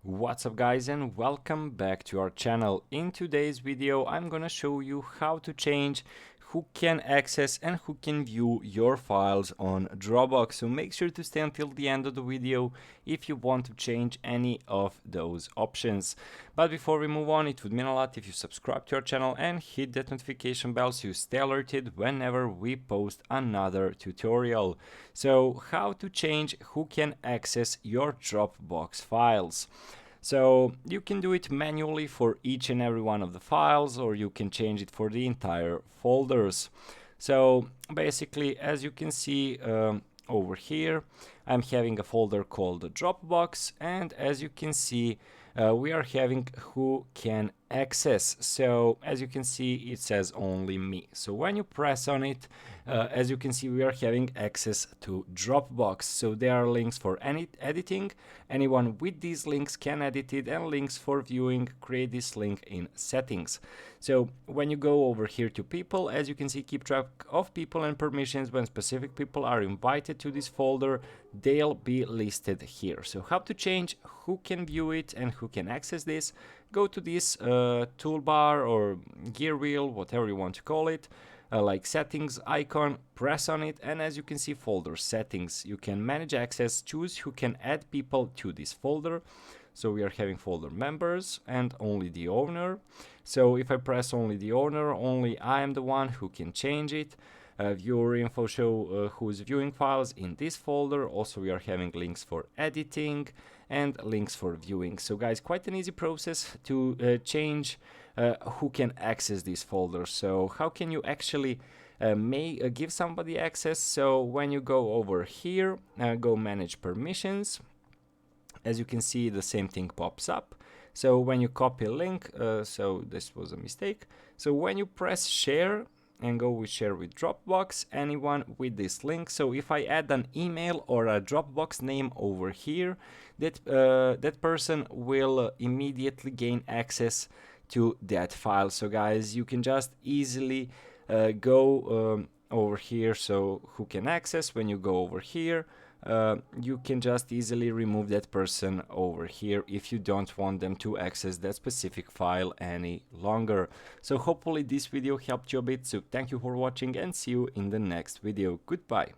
What's up guys, and welcome back to our channel. In today's video I'm gonna show you how to change who can access and who can view your files on Dropbox. So make sure to stay until the end of the video if you want to change any of those options. But before we move on, it would mean a lot if you subscribe to our channel and hit that notification bell so you stay alerted whenever we post another tutorial. So how to change who can access your Dropbox files. So you can do it manually for each and every one of the files, or you can change it for the entire folders. So basically, as you can see over here, I'm having a folder called Dropbox, and as you can see, we are having who can access. So as you can see, it says only me. So when you press on it, as you can see, we are having access to Dropbox. So there are links for any editing. Anyone with these links can edit it, and links for viewing. Create this link in settings. So when you go over here to people, as you can see, keep track of people and permissions. When specific people are invited to this folder, they'll be listed here. So how to change who can view it and who can access this? Go to this toolbar or gear wheel, whatever you want to call it, like settings icon, press on it, and as you can see, folder settings. You can manage access, choose who can add people to this folder. So we are having folder members and only the owner. So if I press only the owner, only I am the one who can change it. Viewer info show who's viewing files in this folder. Also, we are having links for editing and links for viewing. So guys, quite an easy process to change who can access these folders. So how can you actually give somebody access? So when you go over here, go manage permissions. As you can see, the same thing pops up. So when you copy a link, so this was a mistake. So when you press share and go with share with Dropbox, anyone with this link. So if I add an email or a Dropbox name over here, that person will immediately gain access to that file. So guys, you can just easily go over here. So who can access? When you go over here, you can just easily remove that person over here if you don't want them to access that specific file any longer. So hopefully this video helped you a bit. So thank you for watching and see you in the next video. Goodbye.